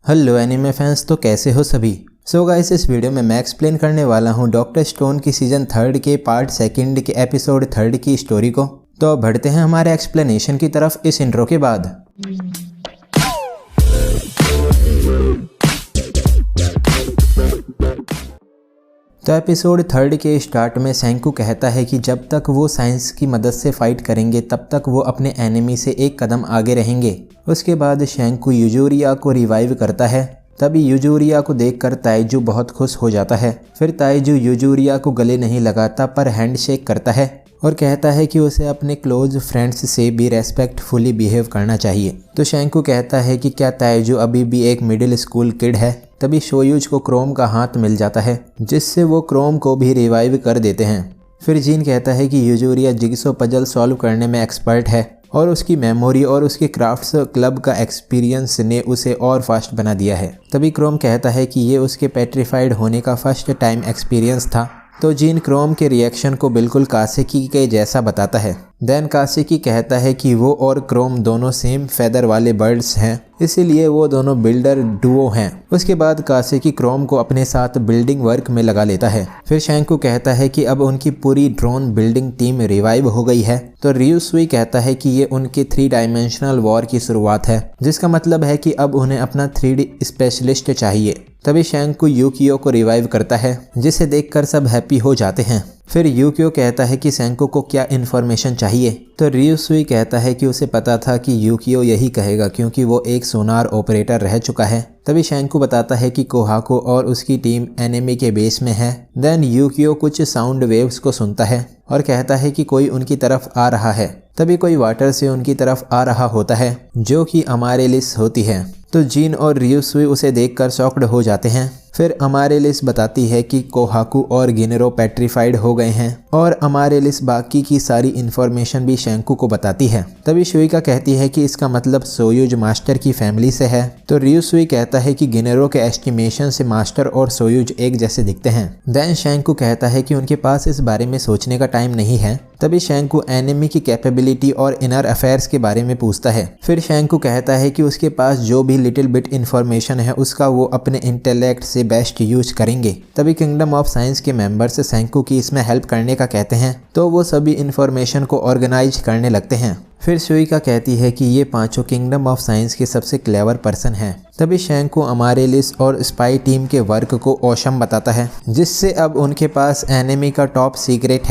Hello anime fans, तो कैसे हो सभी। सो गाइस, इस वीडियो में मैं एक्सप्लेन करने वाला हूँ डॉक्टर स्टोन की सीजन 3 के पार्ट 2 के एपिसोड 3 की स्टोरी को। तो अब बढ़ते हैं हमारे एक्सप्लेनेशन की तरफ इस इंट्रो के बाद। तो एपिसोड 3 के स्टार्ट में सेंकू कहता है कि जब तक वो साइंस की मदद से फाइट करेंगे तब तक वो अपने एनिमी से एक कदम आगे रहेंगे। उसके बाद सेंकू यूजोरिया को रिवाइव करता है। तभी यूजोरिया को देखकर ताइजू बहुत खुश हो जाता है। फिर ताइजू यूजोरिया को गले नहीं लगाता पर हैंडशेक करता है और कहता है कि उसे अपने क्लोज फ्रेंड्स से भी रेस्पेक्टफुली बिहेव करना चाहिए। तो सेंकू कहता है कि क्या ताइजू अभी भी एक मिडिल स्कूल किड है। तभी सोयूज को क्रोम का हाथ मिल जाता है जिससे वो क्रोम को भी रिवाइव कर देते हैं। फिर जीन कहता है कि यूजोरिया जिगसो पजल सॉल्व करने में एक्सपर्ट है और उसकी मेमोरी और उसके क्राफ्ट्स क्लब का एक्सपीरियंस ने उसे और फास्ट बना दिया है। तभी क्रोम कहता है कि ये उसके पेट्रीफाइड होने का फर्स्ट टाइम एक्सपीरियंस था। तो जीन क्रोम के रिएक्शन को बिल्कुल कासेकी के जैसा बताता है। देन कासेकी कहता है कि वो और क्रोम दोनों सेम फेदर वाले बर्ड्स हैं, इसीलिए वो दोनों बिल्डर डुओ हैं। उसके बाद कासेकी क्रोम को अपने साथ बिल्डिंग वर्क में लगा लेता है। फिर सेंकू कहता है कि अब उनकी पूरी ड्रोन बिल्डिंग टीम रिवाइव हो गई है। तो रियुसुई कहता है कि ये उनके 3 डायमेंशनल वॉर की शुरुआत है, जिसका मतलब है कि अब उन्हें अपना 3D स्पेशलिस्ट चाहिए। तभी सेंकू यूकियो को रिवाइव करता है, जिसे देखकर सब हैप्पी हो जाते हैं। फिर यूकियो कहता है कि सेंकू को क्या इन्फॉर्मेशन चाहिए। तो रियुसुई कहता है कि उसे पता था कि यूकियो यही कहेगा क्योंकि वो एक सोनार ऑपरेटर रह चुका है। तभी सेंकू बताता है कि कोहाको और उसकी टीम एनिमी के बेस में है। देन यूकियो कुछ साउंड वेव्स को सुनता है और कहता है कि कोई उनकी तरफ आ रहा है। तभी कोई वाटर से उनकी तरफ आ रहा होता है जो कि अमारेलिस होती है। तो जीन और रियुसुई उसे देखकर शॉक्ड हो जाते हैं। फिर अमारेलिस बताती है कि कोहाकू और गिनेरो पेट्रीफाइड हो गए हैं और अमारेलिस बाकी की सारी इन्फॉर्मेशन भी सेंकू को बताती है। तभी शुइका कहती है कि इसका मतलब सोयूज मास्टर की फैमिली से है। तो रियुसुई कहता है कि गिनेरो के एस्टिमेशन से मास्टर और सोयूज एक जैसे दिखते हैं। देन सेंकू कहता है कि उनके पास इस बारे में सोचने का टाइम नहीं है। तभी सेंकू एनिमी की कैपेबिलिटी और इनर अफेयर्स के बारे में पूछता है। फिर सेंकू कहता है कि उसके पास जो भी लिटिल बिट इन्फॉर्मेशन है उसका वो अपने इंटेलेक्ट से बेस्ट यूज करेंगे। तभी किंगडम ऑफ साइंस के मेंबर्स सेंकू की इसमें हेल्प करने का कहते हैं, तो वो सभी इन्फॉर्मेशन को ऑर्गेनाइज करने लगते हैं। फिर शुइका कहती है कि ये पांचों किंगडम ऑफ साइंस के सबसे क्लेवर पर्सन हैं। तभी सेंकू अमारेलिस और स्पाई टीम के वर्क को ऑसम बताता है, जिससे अब उनके पास एनिमी का टॉप सीक्रेट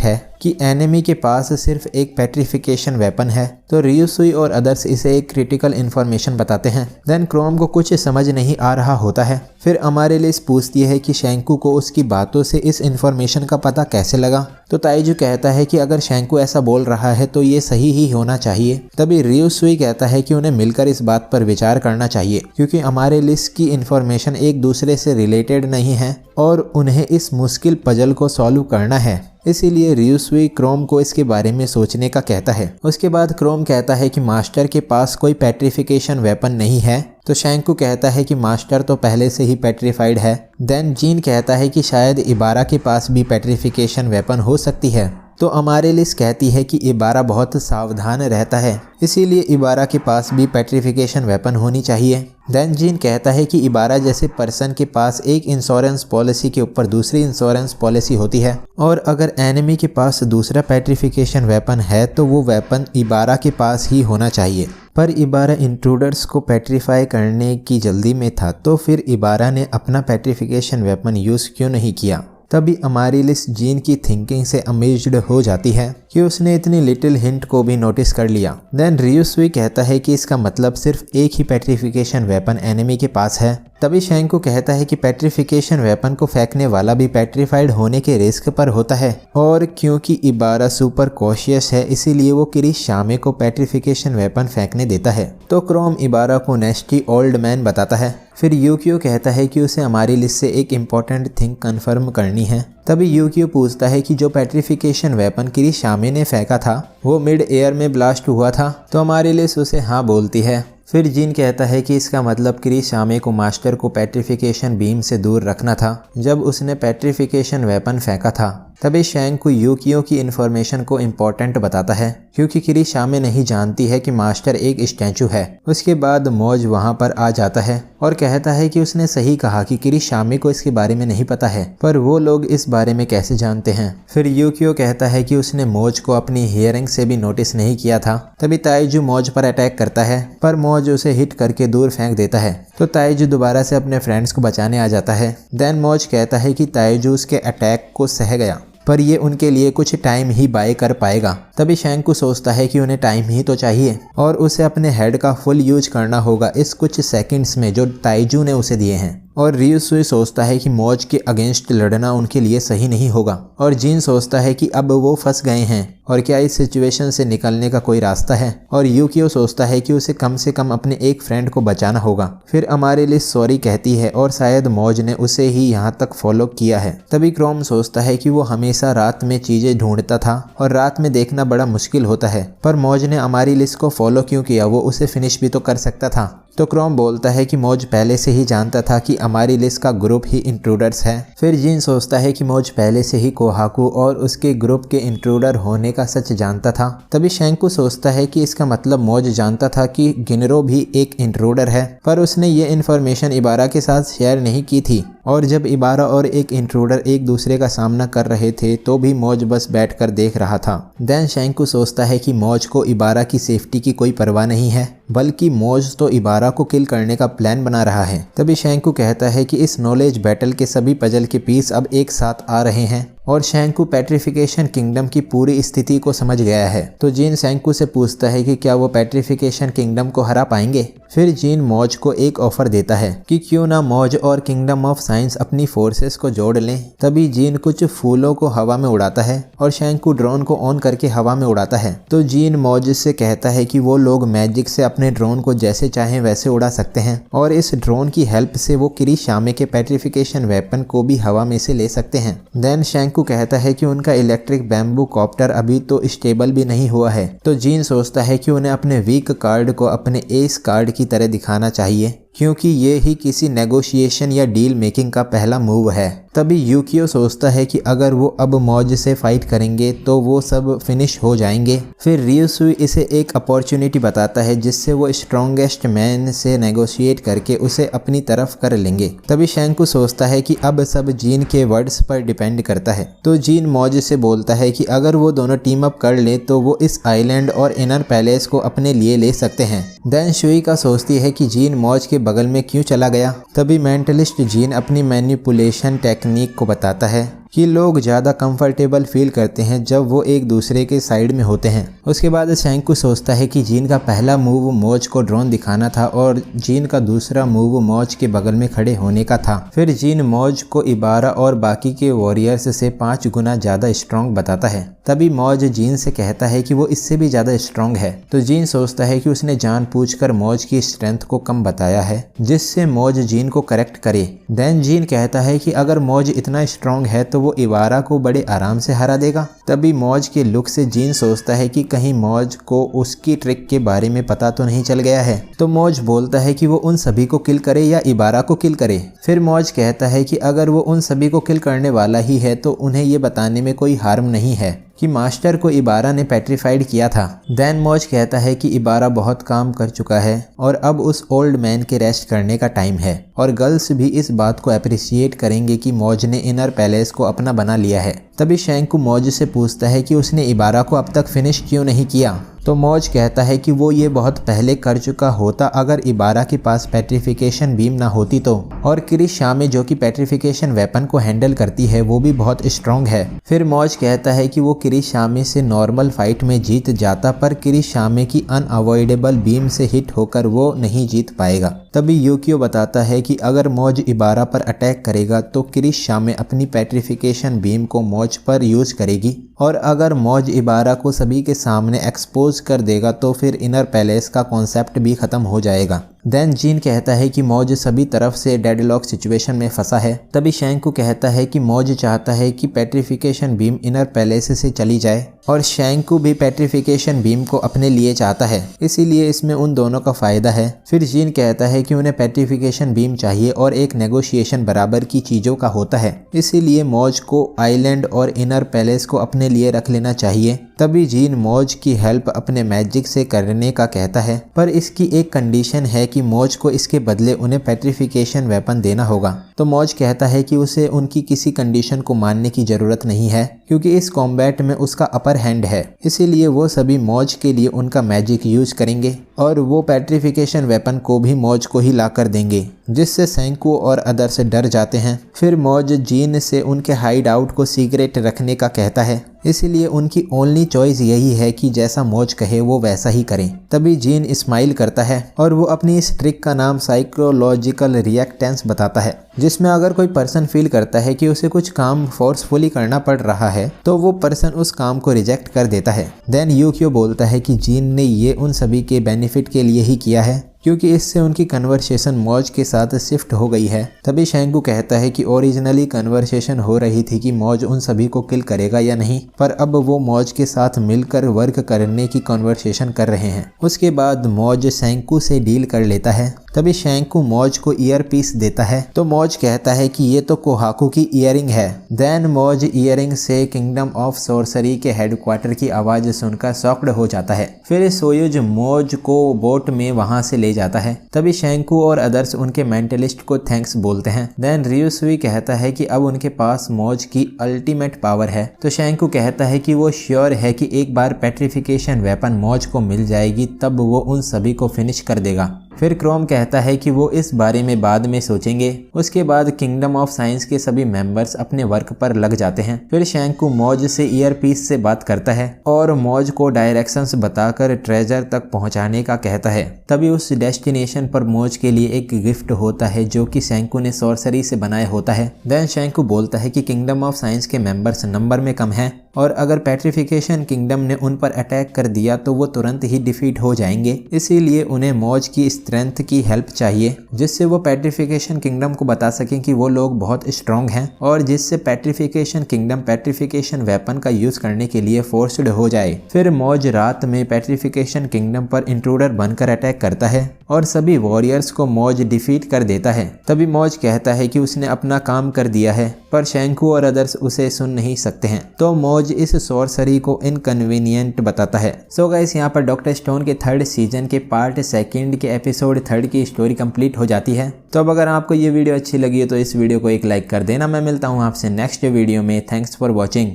है कि एनिमी के पास सिर्फ एक पेट्रिफिकेशन वेपन है। तो रियुसुई और अदर्स इसे एक क्रिटिकल इन्फॉर्मेशन बताते हैं। देन क्रोम को कुछ समझ नहीं आ रहा होता है। फिर अमारेलिस पूछती है कि सेंकू को उसकी बातों से इस इन्फॉर्मेशन का पता कैसे लगा। तो ताइजू कहता है कि अगर सेंकू ऐसा बोल रहा है तो ये सही ही होना चाहिए। तभी रियुसुई कहता है कि उन्हें मिलकर इस बात पर विचार करना चाहिए क्योंकि अमारेलिस की इन्फॉर्मेशन एक दूसरे से रिलेटेड नहीं है और उन्हें इस मुश्किल पजल को सॉल्व करना है। इसीलिए रियुसुई क्रोम को इसके बारे में सोचने का कहता है। उसके बाद क्रोम कहता है कि मास्टर के पास कोई पेट्रिफिकेशन वेपन नहीं है। तो सेंकू कहता है कि मास्टर तो पहले से ही पेट्रीफाइड है। देन जीन कहता है कि शायद इबारा के पास भी पेट्रिफिकेशन वेपन हो सकती है। तो अमारेलिस कहती है कि इबारा बहुत सावधान रहता है, इसीलिए इबारा के पास भी पेट्रिफिकेशन वेपन होनी चाहिए। देन जीन कहता है कि इबारा जैसे पर्सन के पास एक इंश्योरेंस पॉलिसी के ऊपर दूसरी इंश्योरेंस पॉलिसी होती है और अगर एनिमी के पास दूसरा पेट्रिफिकेशन वेपन है तो वो वेपन इबारा के पास ही होना चाहिए। पर इबारा इंट्रूडर्स को पेट्रीफाई करने की जल्दी में था, तो फिर इबारा ने अपना पेट्रिफिकेशन वेपन यूज़ क्यों नहीं किया। तभी अमारेलिस जीन की थिंकिंग से अमेज्ड हो जाती है कि उसने इतनी लिटिल हिंट को भी नोटिस कर लिया। देन रियुसुई कहता है कि इसका मतलब सिर्फ एक ही पेट्रिफिकेशन वेपन एनिमी के पास है। तभी सेंकू कहता है कि पेट्रिफिकेशन वेपन को फेंकने वाला भी पेट्रीफाइड होने के रिस्क पर होता है और क्योंकि इबारा सुपर कॉशियस है इसीलिए वो किरीशामे को पेट्रिफिकेशन वेपन फेंकने देता है। तो क्रोम इबारा को नेस्टी ओल्ड मैन बताता है। फिर यूकियो कहता है कि उसे हमारी लिस्ट से एक इम्पॉर्टेंट थिंग कन्फर्म करनी है। तभी यूकियो पूछता है कि जो पेट्रिफिकेशन वेपन किरीशामे ने फेंका था वो मिड एयर में ब्लास्ट हुआ था। तो हमारी लिस्ट उसे हाँ बोलती है। फिर जीन कहता है कि इसका मतलब किरीशामे को मास्टर को पेट्रिफिकेशन बीम से दूर रखना था जब उसने पेट्रिफिकेशन वेपन फेंका था। तभी शैंकू यूकियो की इन्फॉर्मेशन को इम्पोर्टेंट बताता है क्योंकि किरीशामे नहीं जानती है कि मास्टर एक स्टैचू है। उसके बाद मौज वहां पर आ जाता है और कहता है कि उसने सही कहा कि किरीशामे को इसके बारे में नहीं पता है, पर वो लोग इस बारे में कैसे जानते हैं। फिर यूकियो कहता है कि उसने मौज को अपनी हियरिंग से भी नोटिस नहीं किया था। तभी ताइजू मौज पर अटैक करता है, पर मौज उसे हिट करके दूर फेंक देता है। तो ताइजू दोबारा से अपने फ्रेंड्स को बचाने आ जाता है। देन मौज कहता है कि ताइजू उसके अटैक को सह गया, पर ये उनके लिए कुछ टाइम ही बाय कर पाएगा। तभी शैंकू सोचता है कि उन्हें टाइम ही तो चाहिए और उसे अपने हेड का फुल यूज करना होगा इस कुछ सेकंड्स में जो ताइजू ने उसे दिए हैं। और रियुसुई सोचता है कि मौज के अगेंस्ट लड़ना उनके लिए सही नहीं होगा। और जिन सोचता है कि अब वो फंस गए हैं और क्या इस सिचुएशन से निकलने का कोई रास्ता है। और यूकियो सोचता है कि उसे कम से कम अपने एक फ्रेंड को बचाना होगा। फिर अमारेलिस सॉरी कहती है और शायद मौज ने उसे ही यहाँ तक फॉलो किया है। तभी क्रोम सोचता है कि वो हमेशा रात में चीजें ढूंढता था और रात में देखना बड़ा मुश्किल होता है, पर मौज ने अमारेलिस को फॉलो क्यों किया, वो उसे फिनिश भी तो कर सकता था। तो क्रोम बोलता है कि मौज पहले से ही जानता था कि अमारेलिस का ग्रुप ही इंट्रूडर्स है। फिर जिन सोचता है कि मौज पहले से ही कोहाकू और उसके ग्रुप के इंट्रूडर होने का सच जानता था। तभी शैंकू सोचता है कि इसका मतलब मौज जानता था कि गिनरो भी एक इंट्रूडर है, पर उसने ये इन्फॉर्मेशन इबारा के साथ शेयर नहीं की थी। और जब इबारा और एक इंट्रूडर एक दूसरे का सामना कर रहे थे तो भी मौज बस बैठकर देख रहा था। देन शैंकू सोचता है कि मौज को इबारा की सेफ्टी की कोई परवाह नहीं है, बल्कि मौज तो इबारा को किल करने का प्लान बना रहा है। तभी शैंकू कहता है कि इस नॉलेज बैटल के सभी पजल के पीस अब एक साथ आ रहे हैं और शैंकू पेट्रिफिकेशन किंगडम की पूरी स्थिति को समझ गया है। तो जीन शैंकू से पूछता है कि क्या वो पेट्रिफिकेशन किंगडम को हरा पाएंगे। फिर जीन मौज को एक ऑफर देता है कि क्यों ना मौज और किंगडम ऑफ साइंस अपनी फोर्सेस को जोड़ लें। तभी जीन कुछ फूलों को हवा में उड़ाता है और शैंकू ड्रोन को ऑन करके हवा में उड़ाता है। तो जीन मौज से कहता है कि वो लोग मैजिक से अपने ड्रोन को जैसे चाहें वैसे उड़ा सकते हैं और इस ड्रोन की हेल्प से वो किरीशामे के पेट्रिफिकेशन वेपन को भी हवा में से ले सकते हैं। देन शैंकू कहता है कि उनका इलेक्ट्रिक बैम्बू कॉप्टर अभी तो स्टेबल भी नहीं हुआ है। तो जीन सोचता है कि उन्हें अपने वीक कार्ड को अपने एस कार्ड की तरह दिखाना चाहिए, क्योंकि ये ही किसी नेगोशिएशन या डील मेकिंग का पहला मूव है। तभी यूकियो सोचता है कि अगर वो अब मौज से फाइट करेंगे तो वो सब फिनिश हो जाएंगे। फिर रियुसुई इसे एक अपॉर्चुनिटी बताता है जिससे वो स्ट्रॉन्गेस्ट मैन से नेगोशिएट करके उसे अपनी तरफ कर लेंगे। तभी शैंकू सोचता है कि अब सब जीन के वर्ड्स पर डिपेंड करता है। तो जीन मौज से बोलता है कि अगर वो दोनों टीम अप कर ले तो वो इस आइलैंड और इनर पैलेस को अपने लिए ले सकते हैं। देन शुई का सोचती है कि जीन मौज के बगल में क्यों चला गया। तभी मेंटलिस्ट जीन अपनी मैनिपुलेशन टेक्निक को बताता है कि लोग ज़्यादा कंफर्टेबल फील करते हैं जब वो एक दूसरे के साइड में होते हैं। उसके बाद शैंकू सोचता है कि जीन का पहला मूव मौज को ड्रोन दिखाना था और जीन का दूसरा मूव मौज के बगल में खड़े होने का था। फिर जीन मौज को इबारा और बाकी के वॉरियर्स से 5 गुना ज़्यादा स्ट्रॉन्ग बताता है। तभी मौज जीन से कहता है कि वो इससे भी ज़्यादा स्ट्रॉन्ग है। तो जीन सोचता है कि उसने जानबूझकर मौज की स्ट्रेंथ को कम बताया है जिससे मौज जीन को करेक्ट करे। देन जीन कहता है कि अगर मौज इतना स्ट्रॉन्ग है तो वो इबारा को बड़े आराम से हरा देगा। तभी मौज के लुक से जीन सोचता है कि कहीं मौज को उसकी ट्रिक के बारे में पता तो नहीं चल गया है। तो मौज बोलता है कि वो उन सभी को किल करे या इबारा को किल करे। फिर मौज कहता है कि अगर वो उन सभी को किल करने वाला ही है तो उन्हें ये बताने में कोई हार्म नहीं है कि मास्टर को इबारा ने पेट्रीफाइड किया था। देन मौज कहता है कि इबारा बहुत काम कर चुका है और अब उस ओल्ड मैन के रेस्ट करने का टाइम है और गर्ल्स भी इस बात को अप्रिशिएट करेंगे कि मौज ने इनर पैलेस को अपना बना लिया है। तभी शैंकू मौज से पूछता है कि उसने इबारा को अब तक फिनिश क्यों नहीं किया। तो मौज कहता है कि वो ये बहुत पहले कर चुका होता अगर इबारा के पास पेट्रिफिकेशन बीम ना होती तो, और किरीशामे जो कि पेट्रिफिकेशन वेपन को हैंडल करती है वो भी बहुत स्ट्रॉन्ग है। फिर मौज कहता है कि वो किरीशामे से नॉर्मल फाइट में जीत जाता पर किरीशामे की अनअवॉइडेबल बीम से हिट होकर वो नहीं जीत पाएगा। तभी यूकियो बताता है कि अगर मौज इबारा पर अटैक करेगा तो किरीशामे अपनी पेट्रिफिकेशन बीम को मौज पर यूज करेगी और अगर मौज इबारा को सभी के सामने एक्सपोज कर देगा तो फिर इनर पैलेस का कॉन्सेप्ट भी खत्म हो जाएगा। देन जीन कहता है कि मौज सभी तरफ से डेडलॉक सिचुएशन में फंसा है। तभी शैंकू कहता है कि मौज चाहता है कि पेट्रिफिकेशन बीम इनर पैलेस से चली जाए और शैंकू भी पेट्रिफिकेशन बीम को अपने लिए चाहता है, इसीलिए इसमें उन दोनों का फायदा है। फिर जीन कहता है कि उन्हें पेट्रिफिकेशन बीम चाहिए और एक नेगोशिएशन बराबर की चीजों का होता है, इसीलिए मौज को आइलैंड और इनर पैलेस को अपने लिए रख लेना चाहिए। तभी जीन मौज की हेल्प अपने मैजिक से करने का कहता है, पर इसकी एक कंडीशन है कि मौज को इसके बदले उन्हें पेट्रिफिकेशन वेपन देना होगा। तो मौज कहता है कि उसे उनकी किसी कंडीशन को मानने की जरूरत नहीं है, क्योंकि इस कॉम्बैट में उसका अपर हैंड है, इसीलिए वो सभी मौज के लिए उनका मैजिक यूज करेंगे और वो पेट्रिफिकेशन वेपन को भी मौज को ही ला कर देंगे, जिससे शैंकू और अदर से डर जाते हैं। फिर मौज जीन से उनके हाइड आउट को सीक्रेट रखने का कहता है, इसीलिए उनकी ओनली चॉइस यही है कि जैसा मौज कहे वो वैसा ही करें। तभी जीन स्माइल करता है और वो अपनी इस ट्रिक का नाम साइकोलॉजिकल रिएक्टेंस बताता है, जिसमें अगर कोई पर्सन फील करता है कि उसे कुछ काम फोर्सफुली करना पड़ रहा है तो वो पर्सन उस काम को रिजेक्ट कर देता है। देन यूकियो बोलता है कि जीन ने ये उन सभी के बेनिफिट के लिए ही किया है, क्योंकि इससे उनकी कन्वर्सेशन मौज के साथ शिफ्ट हो गई है। तभी शैंकू कहता है कि ओरिजिनली कन्वर्सेशन हो रही थी कि मौज उन सभी को किल करेगा या नहीं, पर अब वो मौज के साथ मिलकर वर्क करने की कन्वर्सेशन कर रहे हैं। उसके बाद मौज शैंकू से डील कर लेता है। तभी शैंकू मौज को ईयर पीस देता है, तो मौज कहता है कि ये तो कोहाकू की ईयरिंग है। देन मौज ईयरिंग से किंगडम ऑफ सोर्सरी के हेडक्वार्टर की आवाज सुनकर शॉक्ड हो जाता है। फिर सोयुज मौज को बोट में वहां से ले जाता है। तभी शैंकू और अदर्स उनके मेंटलिस्ट को थैंक्स बोलते हैं। देन रियुसुई कहता है कि अब उनके पास मौज की अल्टीमेट पावर है। तो शैंकू कहता है कि वो श्योर है कि एक बार पेट्रिफिकेशन वेपन मौज को मिल जाएगी तब वो उन सभी को फिनिश कर देगा। फिर क्रोम कहता है कि वो इस बारे में बाद में सोचेंगे। उसके बाद किंगडम ऑफ साइंस के सभी मेंबर्स अपने वर्क पर लग जाते हैं। फिर शैंकू मौज से ईयर पीस से बात करता है और मौज को डायरेक्शंस बताकर ट्रेजर तक पहुंचाने का कहता है। तभी उस डेस्टिनेशन पर मौज के लिए एक गिफ्ट होता है जो कि शैंकू ने सॉर्सरी से बनाया होता है। देन शैंकू बोलता है कि किंगडम ऑफ साइंस के मेंबर्स नंबर में कम हैं और अगर पेट्रिफिकेशन किंगडम ने उन पर अटैक कर दिया तो वो तुरंत ही डिफीट हो जाएंगे, इसीलिए उन्हें मौज की स्ट्रेंथ की हेल्प चाहिए, जिससे वो पेट्रिफिकेशन किंगडम को बता सकें कि वो लोग बहुत स्ट्रॉन्ग हैं और जिससे पेट्रिफिकेशन किंगडम पेट्रिफिकेशन वेपन का यूज करने के लिए फोर्स्ड हो जाए। फिर मौज रात में पेट्रिफिकेशन किंगडम पर इंट्रूडर बनकर अटैक करता है और सभी वॉरियर्स को मौज डिफीट कर देता है। तभी मौज कहता है कि उसने अपना काम कर दिया है, पर शैंकू और अदर्स उसे सुन नहीं सकते हैं। तो मौज इस सॉर्सरी को इनकन्वीनियंट बताता है। सो गाइस, यहाँ पर डॉक्टर स्टोन के 3rd सीजन के पार्ट 2 के एपिसोड 3 की स्टोरी कंप्लीट हो जाती है। तो अब अगर आपको ये वीडियो अच्छी लगी है तो इस वीडियो को एक लाइक कर देना। मैं मिलता हूँ आपसे नेक्स्ट वीडियो में। Thanks for watching.